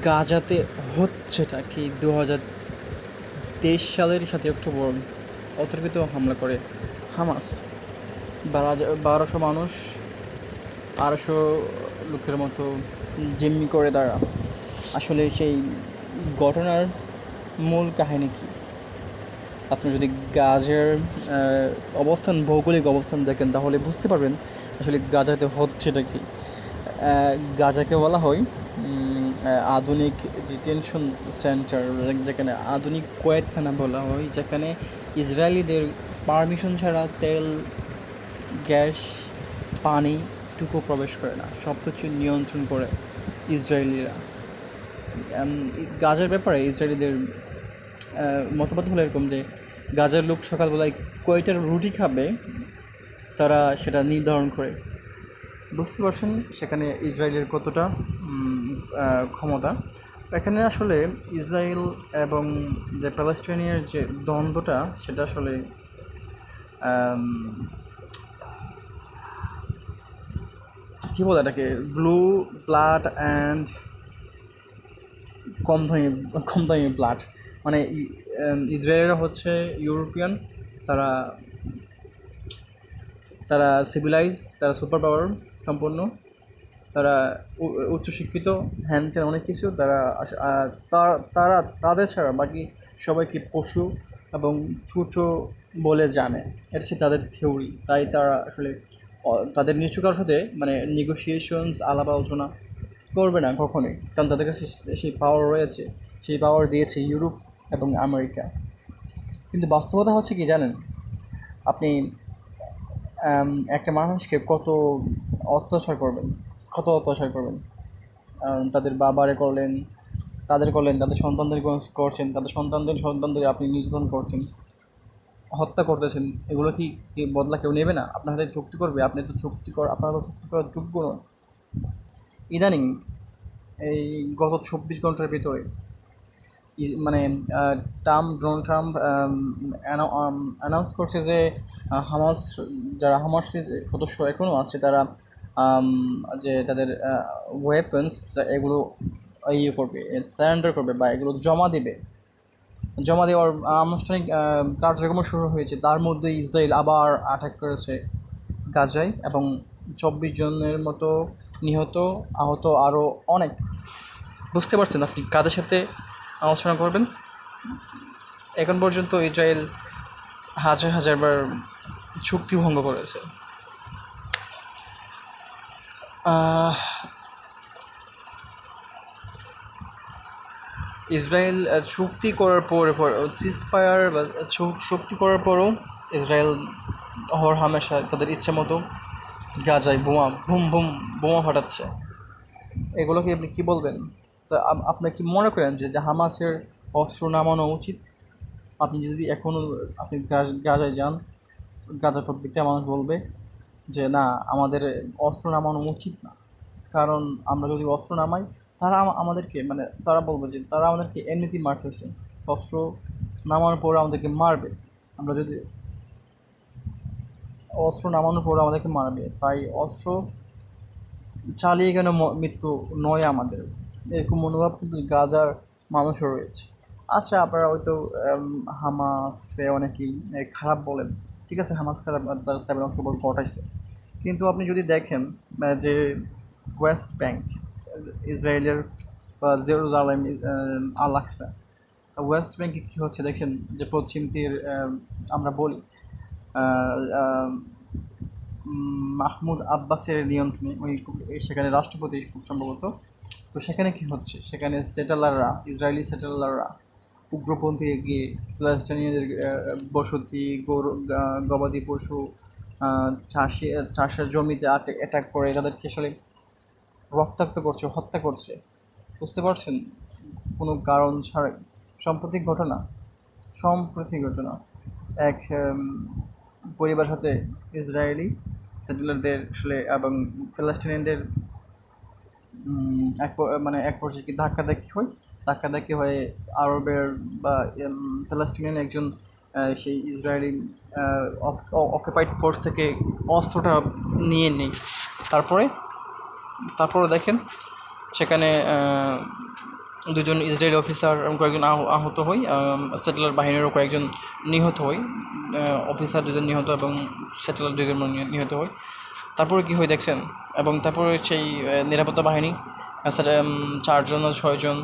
গাজাতে হচ্ছেটা কি? 2023 সালের 7 অক্টোবর অতর্কিত হামলা করে হামাস। 1200 মানুষ, 800 লোকের মতো জিম্মি করে তারা। আসলে সেই ঘটনার মূল কাহিনী কি? আপনি যদি গাজার ভৌগোলিক অবস্থান দেখেন তাহলে বুঝতে পারবেন আসলে গাজাতে হচ্ছেটা কি। গাজাকে বলা হয় আধুনিক ডিটেনশন সেন্টার, যেখানে আধুনিক কয়েদখানা বলা হয়, যেখানে ইসরায়েলিদের পারমিশন ছাড়া তেল, গ্যাস, পানিটুকু প্রবেশ করে না, সব কিছু নিয়ন্ত্রণ করে ইসরায়েলিরা। গাজার ব্যাপারে ইসরায়েলিদের মতবাদ হলো এরকম যে গাজার লোক সকালবেলায় কয়টার রুটি খাবে তারা সেটা নির্ধারণ করে। বুঝতে পারছেন সেখানে ইসরায়েলের কতটা ক্ষমতা। এখানে আসলে ইসরায়েল এবং যে প্যালেস্টাইনের যে দ্বন্দ্বটা, সেটা আসলে কী বলে এটাকে, ব্লু ব্লাড অ্যান্ড কম দামি ব্লাড। মানে ইসরায়েলরা হচ্ছে ইউরোপিয়ান, তারা তারা সিভিলাইজ, তারা সুপার পাওয়ার সম্পন্ন, তারা উচ্চশিক্ষিত, হ্যান ত্যান অনেক কিছু। তারা তাদের ছাড়া বাকি সবাইকে পশু এবং ছোটো বলে জানে। এটা হচ্ছে তাদের থিওরি। তাই তারা আসলে তাদের নিচু কারোর সাথে মানে নেগোসিয়েশনস, আলাপ আলোচনা করবে না কখনোই, কারণ তাদের কাছে সেই পাওয়ার রয়েছে। সেই পাওয়ার দিয়েছে ইউরোপ এবং আমেরিকা। কিন্তু বাস্তবতা হচ্ছে কি জানেন? আপনি একটা মানুষকে কত অত্যাচার করবেন, তাদের বাবারে করলেন, তাদের সন্তানদের করছেন, তাদের সন্তানদের আপনি নির্যাতন করছেন, হত্যা করতেছেন। এগুলো কি বদলা কেউ নেবে না? আপনার হাতে চুক্তি করবে? আপনারা তো চুক্তি করার যোগ্য নন। ইদানিং এই গত 24 ঘন্টার ভিতরে মানে ডোনাল্ড ট্রাম্প অ্যানাউন্স করছে যে হামাসের সদস্য এখনও আছে, তারা যে তাদের ওয়েপন্স এগুলো করবে, সারেন্ডার করবে বা এগুলো জমা দেওয়ার আনুষ্ঠানিক কার্যক্রম শুরু হয়েছে। তার মধ্যে ইসরায়েল আবার অ্যাটাক করেছে গাজায়, এবং 24 জনের মতো নিহত, আহত আরও অনেক। বুঝতে পারছেন আপনি কাদের সাথে আলোচনা করবেন? এখন পর্যন্ত ইসরায়েল হাজারবার চুক্তি ভঙ্গ করেছে। ইসরায়েল চুক্তি করার পর সিজফায়ার বা চুক্তি করার পরও ইসরায়েল হরহামেশা তাদের ইচ্ছা মতো গাজায় বোমা ফাটাচ্ছে। এগুলোকে আপনি কী বলবেন? তা আপনি কি মনে করেন যে হামাসের অস্ত্র নামানো উচিত? আপনি যদি এখনও আপনি গাজায় যান, গাজার প্রত্যেকটা মানুষ বলবে যে না, আমাদের অস্ত্র নামানো উচিত না, কারণ আমরা যদি অস্ত্র নামাই তারা আমাদেরকে তারা বলবে যে তারা আমাদেরকে এমনিতেই মারতেছে, অস্ত্র নামানোর পর আমাদেরকে মারবে। আমরা যদি অস্ত্র নামানোর পর আমাদেরকে মারবে, তাই অস্ত্র চালিয়ে কেন মৃত্যু নয় আমাদের, এরকম মনোভাব কিন্তু গাজার মানুষও রয়েছে। আচ্ছা, আপনারা হয়তো হামাসে অনেকেই খারাপ বলেন, ঠিক আছে, হামাস খারাপ, তারা 7 অক্টোবর ঘটাইছে। কিন্তু আপনি যদি দেখেন যে ওয়েস্ট ব্যাংক, ইসরায়েলের জেরুজালেম, আল-আকসা, ওয়েস্ট ব্যাংকে কী হচ্ছে দেখেন, যে পশ্চিম তীর আমরা বলি মাহমুদ আব্বাসের নিয়ন্ত্রণে, সেখানে রাষ্ট্রপতি খুব সম্ভবত। তো সেখানে কি হচ্ছে? সেখানে ইসরায়েলি সেটেলাররা উগ্রপন্থী গিয়ে প্যালেস্টাইনিয়ানদের বসতি, গবাদি পশু, চাষের জমিতে অ্যাটাক করে তাদেরকে আসলে রক্তাক্ত করছে, হত্যা করছে। বুঝতে পারছেন? কোনো কারণ ছাড়াই। সাম্প্রতিক ঘটনা এক পরিবার সাথে ইসরায়েলি সেটেলারদের আসলে এবং প্যালেস্টাইনিয়ানদের এক পর্যায়ে কি ধাক্কাধাক্কি হয়ে আরবের বা প্যালেস্টাইনিয়ান একজন সেই ইসরায়েলি অকুপাইড ফোর্স থেকে অস্ত্রটা নিয়ে নেই। তারপরে দেখেন সেখানে দুজন ইসরায়েলি অফিসার এবং কয়েকজন আহত হয়, সেটেলার বাহিনীরও কয়েকজন নিহত হয়, অফিসার দুজন নিহত এবং সেটেলার দুজন নিহত হয়। তারপরে কী হয় দেখছেন, এবং তারপরে সেই নিরাপত্তা বাহিনী চারজন আর ছয়জন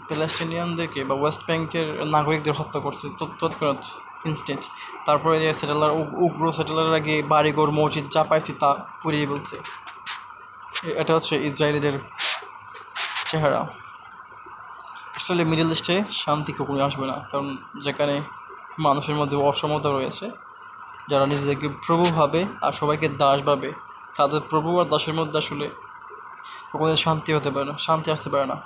প্যালেস্টিনিয়ানদেরকে বা ওয়েস্ট ব্যাংকের নাগরিকদের হত্যা করছে তৎক্ষণাৎ, ইনস্ট্যান্ট। তারপরে যে সেটেলার উগ্র সেটেলাররা গিয়ে বাড়িঘর মসজিদ যা পাইছে তা পুড়িয়ে বলছে। এটা হচ্ছে ইসরায়েলিদের চেহারা। আসলে মিডল ইস্টে শান্তি কখনোই আসবে না, কারণ যেখানে মানুষের মধ্যে অসমতা রয়েছে, যারা নিজেদেরকে প্রভু ভাবে আর সবাইকে দাস ভাবে, তাদের প্রভু আর দাসের মধ্যে আসলে কখনোই শান্তি হতে পারে না, শান্তি আসতে পারে না।